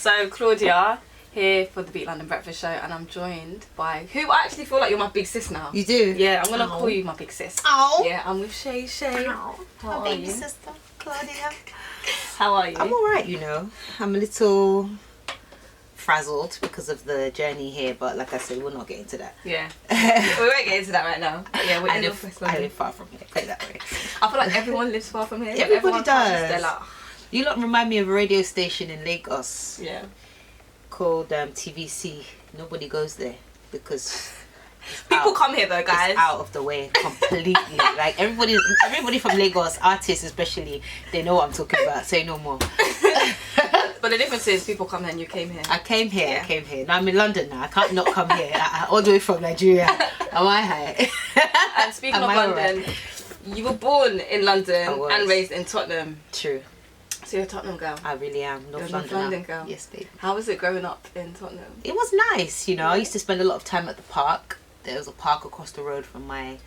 So Claudia here for the Beat London Breakfast Show, and I'm joined by who I actually feel like you're my big sis now. You do? Yeah, I'm gonna call you my big sis. Oh. Yeah, I'm with Seyi Shay. How are baby you? sister, Claudia. How are you? I'm alright, you know. I'm a little frazzled because of the journey here, but like I said, we'll not get into that. Yeah. We won't get into that right now. But yeah, we're in North West London. I live far from here, put it that way. I feel like everyone lives far from here. Everybody Everyone does. They're like, You lot remind me of a radio station in Lagos yeah. called TVC. Nobody goes there because People come here though, guys. it's out of the way completely. Like everybody from Lagos, artists especially, they know what I'm talking about. Say no more. But the difference is people come here and you came here. I came here. Yeah. I came here. Now I'm in London now. I can't not come here. All the way from Nigeria. Am I high? And speaking Am of I London, alright? you were born in London I was. and raised in Tottenham. True. So you're a Tottenham girl. I really am. You're North a North London. London now. girl. Yes, babe. How was it growing up in Tottenham? It was nice, you know. I used to spend a lot of time at the park. There was a park across the road from my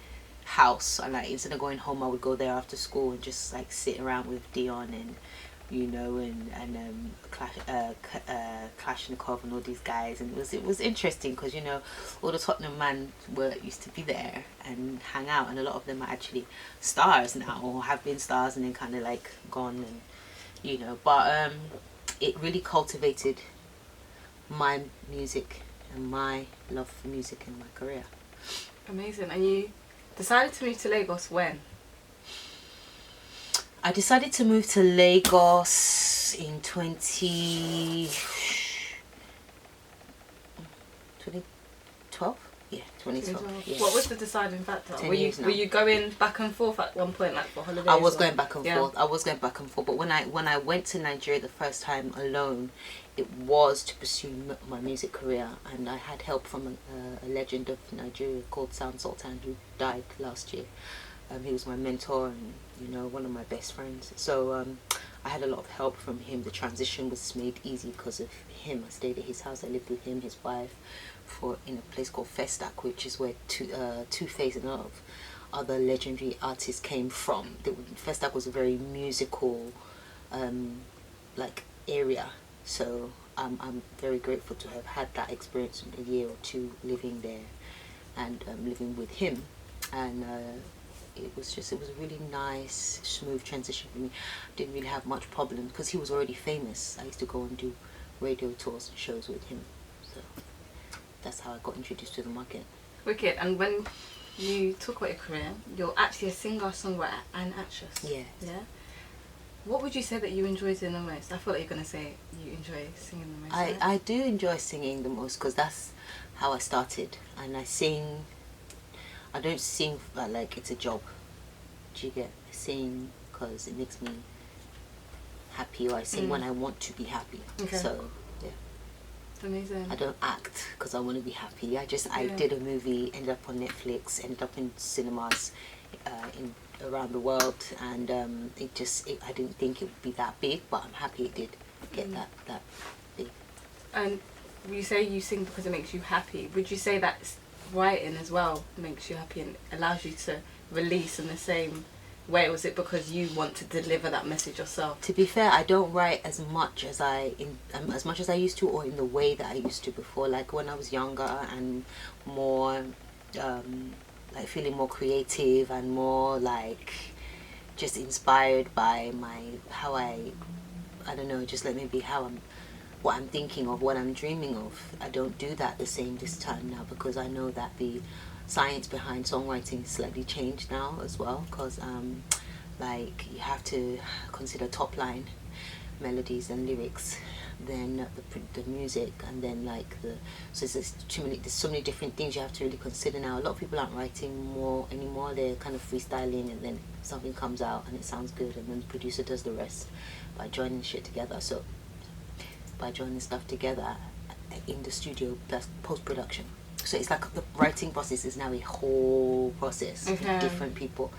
house, and like instead of going home, I would go there after school and just like sit around with Dion and you know and Kalashnikov and all these guys, and it was interesting because you know all the Tottenham men used to be there and hang out, and a lot of them are actually stars now or have been stars and then kind of like gone, and you know, but it really cultivated my music and my love for music in my career. Amazing. And you decided to move to Lagos when? I decided to move to Lagos in 2012? Yeah, 2012. Yeah. What was the deciding factor? 10 Were years now. you going back and forth at one point, like for holidays? I was or- going back and Yeah. forth. I was going back and forth. But when I went to Nigeria the first time alone, it was to pursue my music career, and I had help from a legend of Nigeria called Sound Sultan, who died last year. He was my mentor and you know one of my best friends. So I had a lot of help from him. The transition was made easy because of him. I stayed at his house. I lived with him, his wife, in a place called Festac, which is where Two-Face and a lot of other legendary artists came from. Festac was a very musical like area, so I'm very grateful to have had that experience in a year or two living there and living with him, and it was a really nice smooth transition for me. Didn't really have much problem because he was already famous. I used to go and do radio tours and shows with him, so that's how I got introduced to the market. Wicked. And when you talk about your career, you're actually a singer, songwriter and actress. Yeah. Yeah. What would you say that you enjoy doing the most? I feel like you're going to say you enjoy singing the most. right? I do enjoy singing the most because that's how I started, and I don't sing like it's a job. Do you get? I sing because it makes me happy, or I sing when I want to be happy. Okay. So yeah, Amazing. I don't act because I want to be happy. I did a movie, ended up on Netflix, ended up in cinemas around the world, and I didn't think it would be that big, but I'm happy it did get that big. And you say you sing because it makes you happy. Would you say that writing as well makes you happy and allows you to release in the same way? Was it because you want to deliver that message yourself? To be fair, I don't write as much as I used to, or in the way that I used to before. Like when I was younger and more like feeling more creative and more like just inspired by what I'm thinking of, what I'm dreaming of. I don't do that the same this time now because I know that the science behind songwriting is slightly changed now as well, because like you have to consider top line melodies and lyrics, then the music, and then like there's so many different things you have to really consider now. A lot of people aren't writing more anymore. They're kind of freestyling, and then something comes out and it sounds good, and then the producer does the rest by joining shit together. So by joining stuff together in the studio, that's post-production. So it's like the writing process is now a whole process with different people,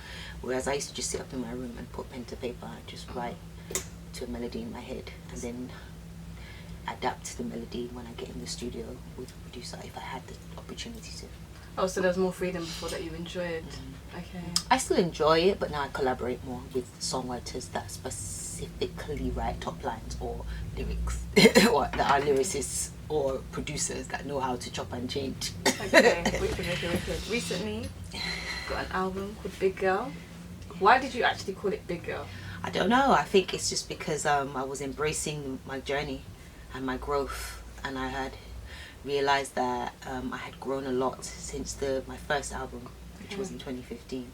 whereas I used to just sit up in my room and put pen to paper and just write to a melody in my head, and then adapt the melody when I get in the studio with the producer if I had the opportunity to. Oh, so there was more freedom before that you enjoyed. Okay. I still enjoy it, but now I collaborate more with songwriters that specifically write top lines or lyrics, or that are lyricists or producers that know how to chop and change. Okay, wicked. Recently, got an album called Big Girl. Why did you actually call it Big Girl? I don't know. I think it's just because I was embracing my journey and my growth, and I had realized that I had grown a lot since my first album, which was in 2015,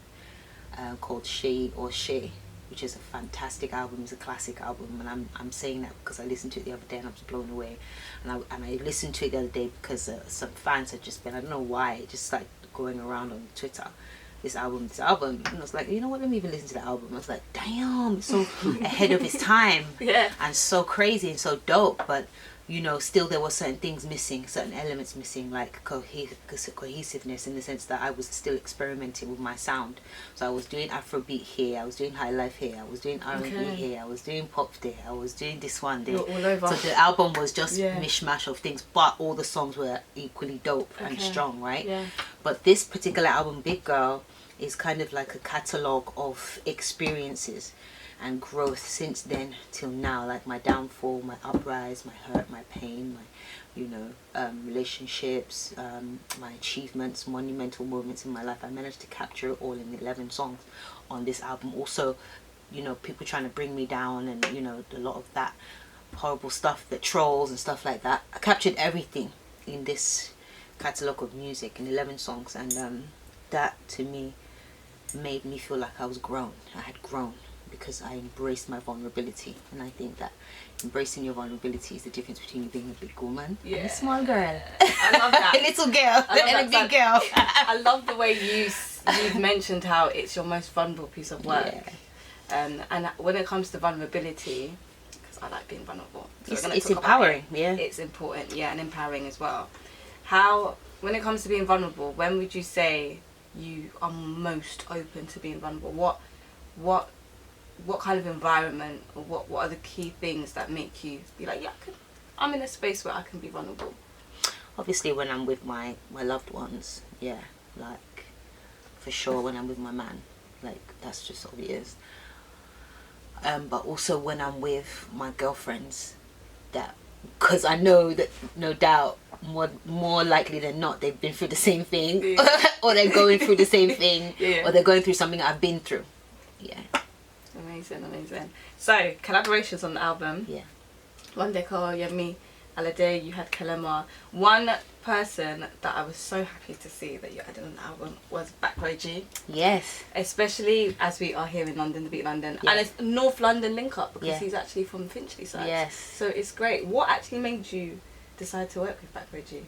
called Seyi Shay, which is a fantastic album. It's a classic album, and I'm saying that because I listened to it the other day and I was blown away. And I listened to it the other day because some fans had just been, I don't know why, just like going around on Twitter, this album, and I was like, you know what, let me even listen to the album. I was like, damn, it's so ahead of its time, and so crazy and so dope. But you know, still there were certain things missing, certain elements missing, like cohesiveness, in the sense that I was still experimenting with my sound. So I was doing Afrobeat here, I was doing high life here, I was doing R&B here, I was doing pop there, I was doing this one there. You're all over. So the album was just mishmash of things, but all the songs were equally dope and strong, right? Yeah. But this particular album, Big Girl, is kind of like a catalogue of experiences and growth since then till now, like my downfall, my uprise, my hurt, my pain, my relationships, my achievements, monumental moments in my life. I managed to capture it all in 11 songs on this album. Also, you know, people trying to bring me down, and you know, a lot of that horrible stuff, the trolls and stuff like that. I captured everything in this catalogue of music in 11 songs, and that to me made me feel like I was grown. I had grown because I embraced my vulnerability, and I think that embracing your vulnerability is the difference between you being a big woman and a small girl. I love that. A little girl and a big girl. I love the way you've mentioned how it's your most vulnerable piece of work. And when it comes to vulnerability, because I like being vulnerable, so it's empowering. It's important, and empowering as well. How, when it comes to being vulnerable, when would you say you are most open to being vulnerable? What kind of environment, or what are the key things that make you be like, I'm in a space where I can be vulnerable? Obviously when I'm with my loved ones, like for sure when I'm with my man, like that's just obvious. But also when I'm with my girlfriends, that because I know that no doubt more likely than not they've been through the same thing, or they're going through the same thing, or they're going through something I've been through. Amazing. So collaborations on the album. Wandeko, Yemi, Alade, you had Kalema. One person that I was so happy to see that you added on the album was Backroy G. Yes. Especially as we are here in London, the Beat London. And it's North London link up because he's actually from Finchley side. Yes. So it's great. What actually made you decide to work with Backroy G?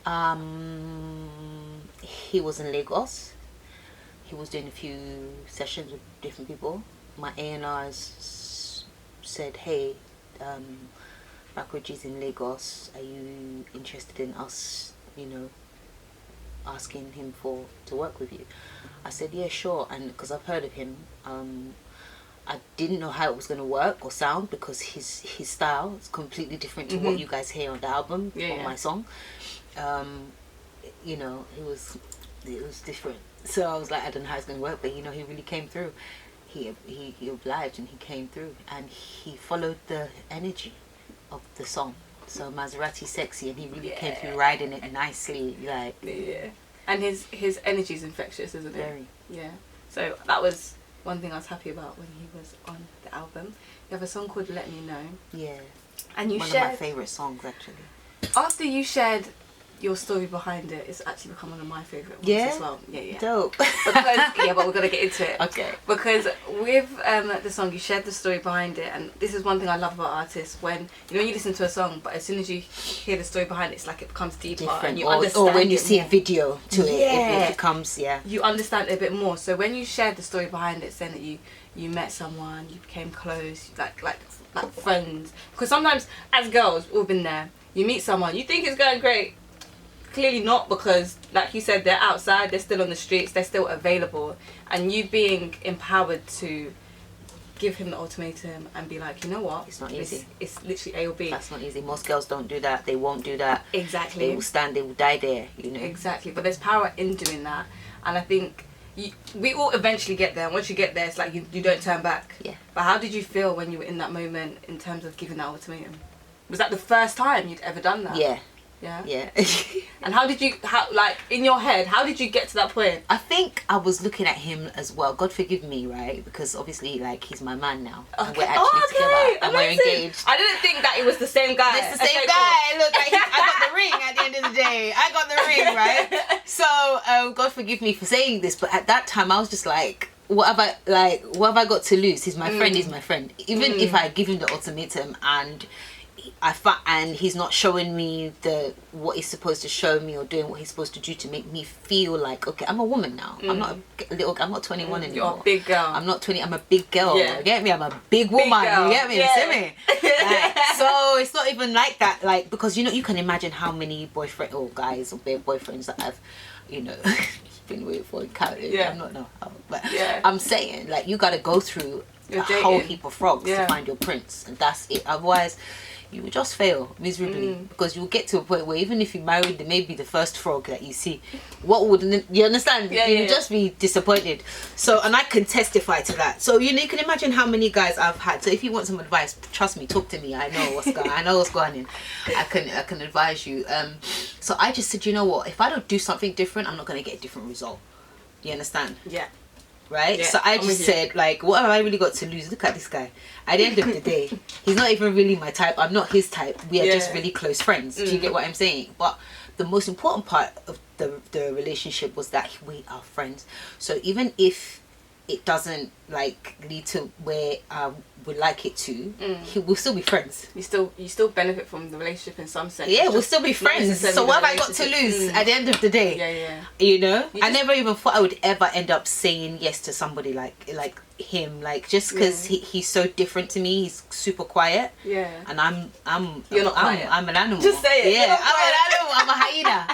He was in Lagos. He was doing a few sessions with different people. My A&Rs said, hey, Backroy G's in Lagos, are you interested in us, asking him to work with you? I said, yeah, sure. And because I've heard of him, I didn't know how it was going to work or sound, because his style is completely different to what you guys hear on the album, on my song. It was different. So I was like, I don't know how it's going to work, but he really came through. He obliged and he came through, and he followed the energy of the song. So Maserati Sexy, and he really came through riding it nicely, and his energy is infectious, isn't it? Very. So that was one thing I was happy about when he was on the album. You have a song called Let Me Know. And you one shared, of my favourite songs actually. After you shared your story behind it, it's actually become one of my favourite ones as well. Dope. Because but we're gonna get into it. Okay. Because with the song, you shared the story behind it, and this is one thing I love about artists, when you listen to a song, but as soon as you hear the story behind it, it's like it becomes deeper. Different. And you understand. Or when you it see more. a video to it becomes you understand it a bit more. So when you shared the story behind it, saying that you met someone, you became close, like friends. Because sometimes as girls, we've been there. You meet someone, you think it's going great. Clearly not, because like you said, they're outside, they're still on the streets, they're still available, and you being empowered to give him the ultimatum and be like, you know what, it's not easy. It's literally A or B. That's not easy. Most girls don't do that. They won't do that. Exactly. They will stand, they will die there, Exactly. But there's power in doing that, and I think we all eventually get there. And once you get there, it's like you don't turn back. Yeah. But how did you feel when you were in that moment in terms of giving that ultimatum? Was that the first time you'd ever done that? Yeah. Yeah. Yeah. And like in your head, how did you get to that point? I think I was looking at him as well. God forgive me, right? Because obviously, like, he's my man now. Okay. And we're actually together and we're engaged. I didn't think that it was the same guy. It's the same guy. Cool. Look, like, I got the ring at the end of the day. I got the ring, right? So, God forgive me for saying this, but at that time, I was just like, what have I got to lose? He's my friend. He's my friend. Even if I give him the ultimatum and he's not showing me what he's supposed to show me or doing what he's supposed to do to make me feel like, okay, I'm a woman now. I'm not 21 anymore. You're a big girl. I'm not 20. I'm a big girl. Yeah. You get me? I'm a big woman. You get me? Yeah. You see me? Like, so it's not even like that. Like, because you can imagine how many boyfriends or guys or boyfriends that I've, been with for counting. Yeah. I'm not no, but yeah. I'm saying, like, you got to go through a whole heap of frogs to find your prince, and that's it. Otherwise, you will just fail miserably, because you'll get to a point where even if you married maybe the first frog that you see, you understand? You'll just be disappointed. So, and I can testify to that. So, you can imagine how many guys I've had. So if you want some advice, trust me, talk to me. I know what's going on. I can advise you. So I just said, you know what? If I don't do something different, I'm not going to get a different result. You understand? Yeah. Right? Yeah, so I just said, like, what have I really got to lose? Look at this guy. At the end of the day, he's not even really my type. I'm not his type. We are just really close friends. Do you get what I'm saying? But the most important part of the relationship was that we are friends. So even if it doesn't like lead to where I would like it to, we'll still be friends. You still benefit from the relationship in some sense. Yeah, we'll still be friends. So what have I got to lose at the end of the day? Yeah. I never even thought I would ever end up saying yes to somebody like him, like, just because he's so different to me. He's super quiet. Yeah. And You're not quiet. I'm an animal. Just say it. Yeah, I'm an animal. I'm a hyena.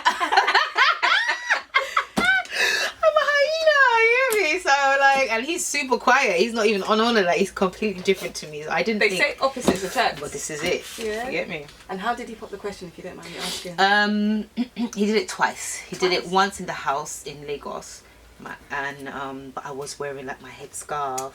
So, like, and he's super quiet. He's not even on it. Like, he's completely different to me. So I didn't think... They say opposites attract. But this is it. Yeah. You get me? And how did he pop the question, if you don't mind me asking? He did it twice. He did it once in the house in Lagos. And but I was wearing like my headscarf,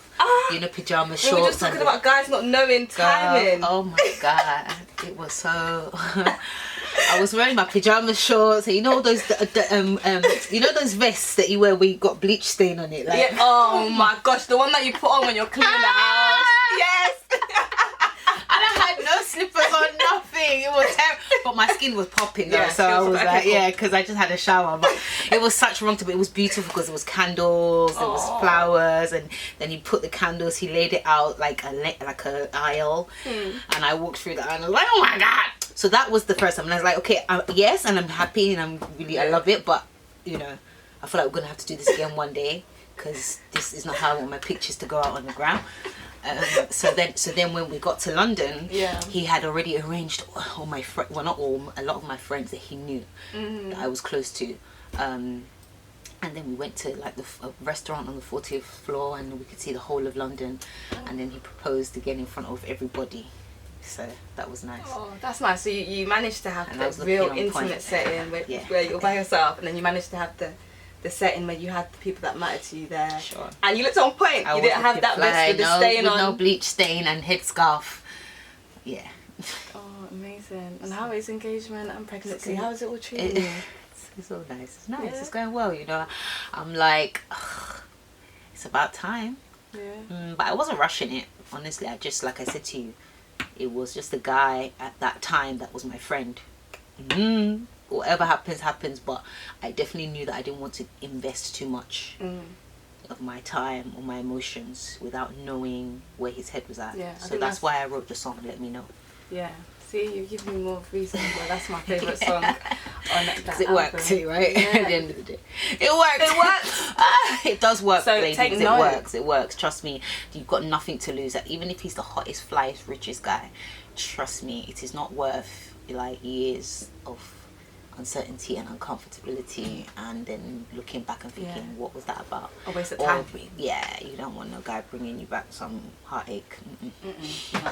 pajama shorts. We were just talking about guys not knowing timing. Oh my god, it was so. I was wearing my pajama shorts. Those those vests that you wear where you got bleach stain on it. Like, yeah. Oh my gosh, the one that you put on when you're cleaning the house. Yes. And I had no slippers on, nothing. It was terrible. But my skin was popping though, so I was like, because I just had a shower. But it was such wrong to be. It was beautiful because there was candles, there was flowers, and then he put the candles. He laid it out like a aisle, and I walked through that and I was like, oh my god. So that was the first time, and I was like, okay, yes, and I'm happy, and I love it, but I feel like we're gonna have to do this again one day, because this is not how I want my pictures to go out on the ground. So then when we got to London, he had already arranged all my friends, well, not all, a lot of my friends that he knew that I was close to, and then we went to like a restaurant on the 40th floor, and we could see the whole of London, and then he proposed again in front of everybody. So that was nice. Oh, that's nice. So you managed to have the real intimate setting where you're by yourself, and then you managed to have the setting where you had the people that mattered to you there. Sure. And you looked on point. You didn't have that vest with the stain on. No bleach stain and headscarf. Yeah. Oh, amazing. And how is engagement and pregnancy? How is it all treating you? It's all nice. It's nice. Yeah. It's going well, I'm like, it's about time. Yeah. But I wasn't rushing it. Honestly, I just, like I said to you, it was just a guy at that time that was my friend. Whatever happens, but I definitely knew that I didn't want to invest too much of my time or my emotions without knowing where his head was at. Yeah, so that's why I wrote the song, Let Me Know. Yeah. See, you've given me more reasons why that's my favourite song on that album. It works too, right? Yeah. At the end of the day. It works! It does work, so ladies. Take note. It works. Trust me, you've got nothing to lose. Even if he's the hottest, flyest, richest guy, trust me, it is not worth like years of uncertainty and uncomfortability, and then looking back and thinking, what was that about? A waste of time. You don't want no guy bringing you back some heartache.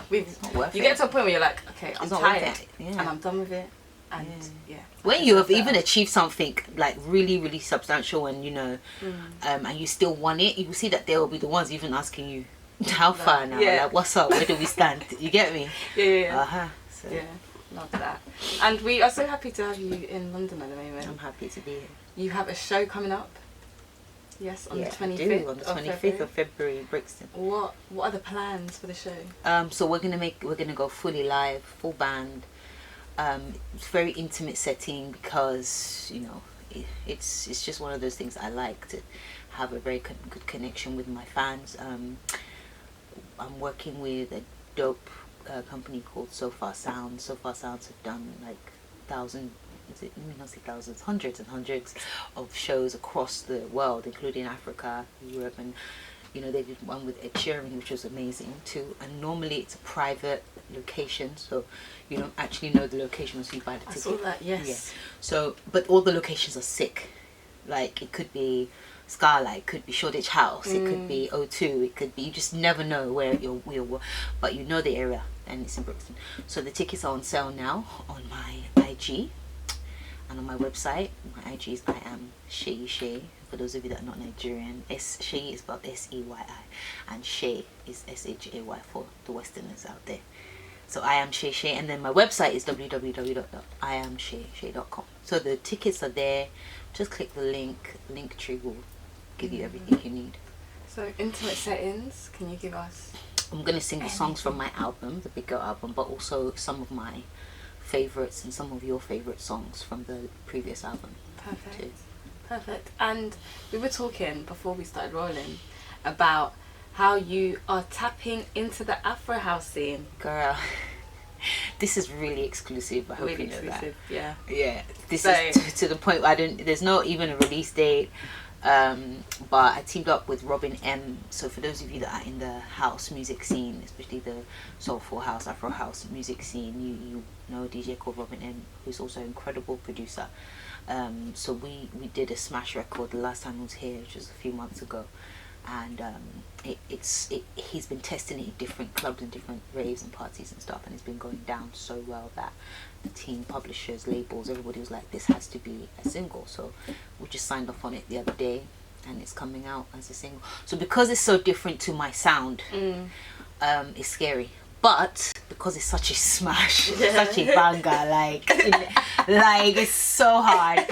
You get to a point where you're like, okay, I'm tired and I'm done with it, And yeah, when you have even achieved something like really, really substantial, and you know, and you still want it, you will see that they will be the ones even asking you, how far now? Like, what's up? Where do we stand? You get me? Yeah. So. Yeah, love that. And we are so happy to have you in London at the moment. I'm happy to be here. You have a show coming up. Yes, on the 25th. I do, on the 25th of February in Brixton. What are the plans for the show? So we're gonna go fully live, full band. It's very intimate setting because you know it's just one of those things I like to have a very good connection with my fans. I'm working with a dope company called So Far Sounds. So Far Sounds have done like hundreds and hundreds of shows across the world, including Africa, Europe, and you know they did one with Ed Sheeran, which was amazing too. And normally it's a private location, so you don't actually know the location until you buy the ticket. I saw that, yes. Yeah. So, but all the locations are sick. Like it could be Scarlight, it could be Shoreditch House, it could be O2, it could be, you just never know where you're, but you know the area, and it's in Brixton. So the tickets are on sale now on my IG and on my website. My IG is I am Seyi Shay. For those of you that are not Nigerian, Shay is spelled S-E-Y-I, and Shay is S-H-A-Y for the Westerners out there. So I am Seyi Shay, and then my website is www.iamshayshay.com. So the tickets are there. Just click the link. Linktree will give you everything you need. So intimate settings, can you give us? I'm gonna sing the songs from my album, the Big Girl album, but also some of my favorites and some of your favorite songs from the previous album. Perfect. Too. Perfect. And we were talking before we started rolling about how you are tapping into the Afro house scene. Girl, this is really exclusive. I hope really you know exclusive, that. Yeah. Yeah. This is to the point where there's not even a release date. But I teamed up with Robin M. So for those of you that are in the house music scene, especially the soulful house, Afro house music scene, you know a DJ called Robin M, who's also an incredible producer. So we did a smash record the last time I was here, which was a few months ago, and he's been testing it in different clubs and different raves and parties and stuff, and it's been going down so well that the team, publishers, labels, everybody was like, this has to be a single. So we just signed off on it the other day, and it's coming out as a single. So because it's so different to my sound, it's scary. But because it's such a smash, such a banger, like it's so hard.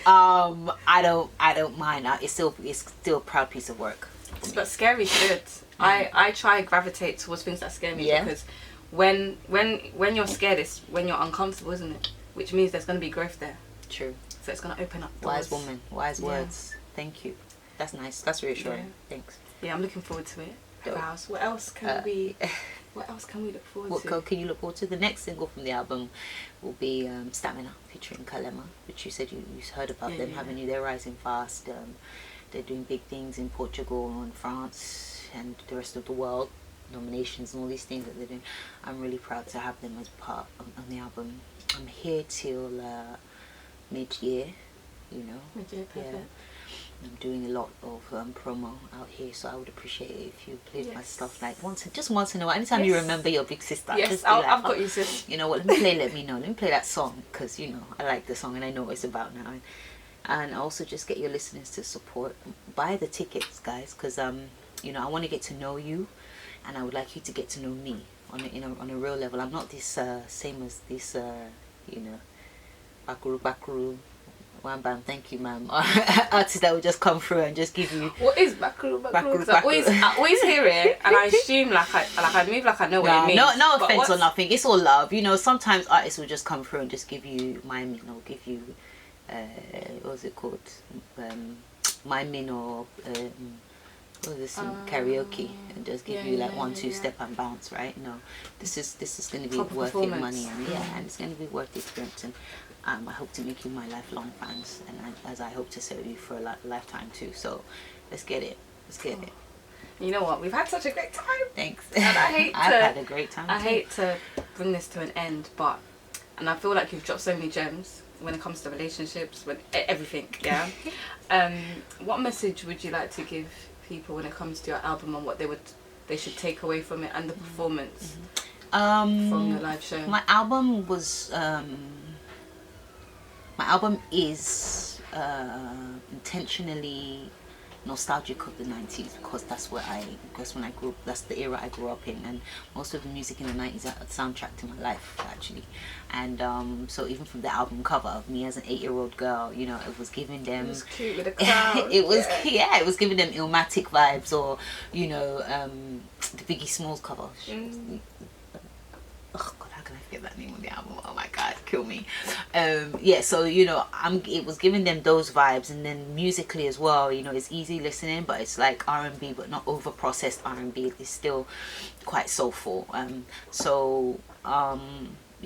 I don't mind. It's still a proud piece of work. But scary's good. I try gravitate towards things that scare me, because when you're scared, it's when you're uncomfortable, isn't it? Which means there's going to be growth there. True. So it's going to open up doors. Wise woman, wise words. Thank you. That's nice. That's reassuring. Thanks. Yeah, I'm looking forward to it. What else can we look forward to? What can you look forward to? The next single from the album will be Stamina, featuring Kalema, which you said you heard about them, haven't you? They're rising fast. They're doing big things in Portugal and France and the rest of the world, nominations and all these things that they're doing. I'm really proud to have them as part on the album. I'm here till mid-year, you know. Mid-year, perfect. Yeah. I'm doing a lot of promo out here, so I would appreciate it if you played my stuff like once in a while. Anytime you remember your big sister, just I've got you, sis. You know what? Let me know. Let me play that song, because you know I like the song and I know what it's about now. And also just get your listeners to support. Buy the tickets, guys, because you know I want to get to know you, and I would like you to get to know me on a real level. I'm not this same as this you know, Bakuru. One bam, thank you, ma'am. Artists that will just come through and just give you. What is Bakuru? I always hear it, and I assume like I move like I know what it means. No offense or nothing. It's all love. You know, sometimes artists will just come through and just give you miming, or give you what's it called, miming, or what is this, karaoke, and just give you like 1-2 step and bounce. Right? No, this is going to be worth your money, and and it's going to be worth the experience. And I hope to make you my lifelong fans, and as I hope to serve you for a lifetime too. So let's get it. You know what? We've had such a great time. Thanks. And I've had a great time. I hate to bring this to an end, and I feel like you've dropped so many gems when it comes to relationships, when everything. Yeah. What message would you like to give people when it comes to your album, and what they should take away from it, and the performance from your live show? My album was My album is intentionally nostalgic of the 90s, because because when I grew up, that's the era I grew up in, and most of the music in the 90s are a soundtrack to my life, actually. And so even from the album cover of me as an 8-year-old girl, you know, it was giving them, It was cute with a crowd. it was it was giving them Illmatic vibes, or you know, the Biggie Smalls cover. Oh God, how can I forget that name of the album? Oh my God, kill me. Yeah, so you know, it was giving them those vibes, and then musically as well. You know, it's easy listening, but it's like R&B, but not over processed R&B. It's still quite soulful. You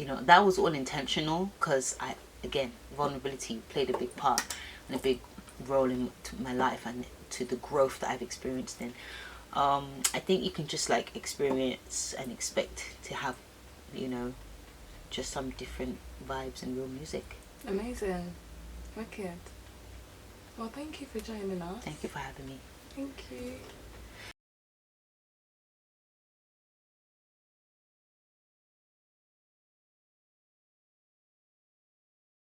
know, that was all intentional, because again, vulnerability played a big part and a big role in my life and to the growth that I've experienced in. I think you can just like experience and expect to have, you know, just some different vibes in real music. Amazing. Wicked. Well, thank you for joining us. Thank you for having me. Thank you.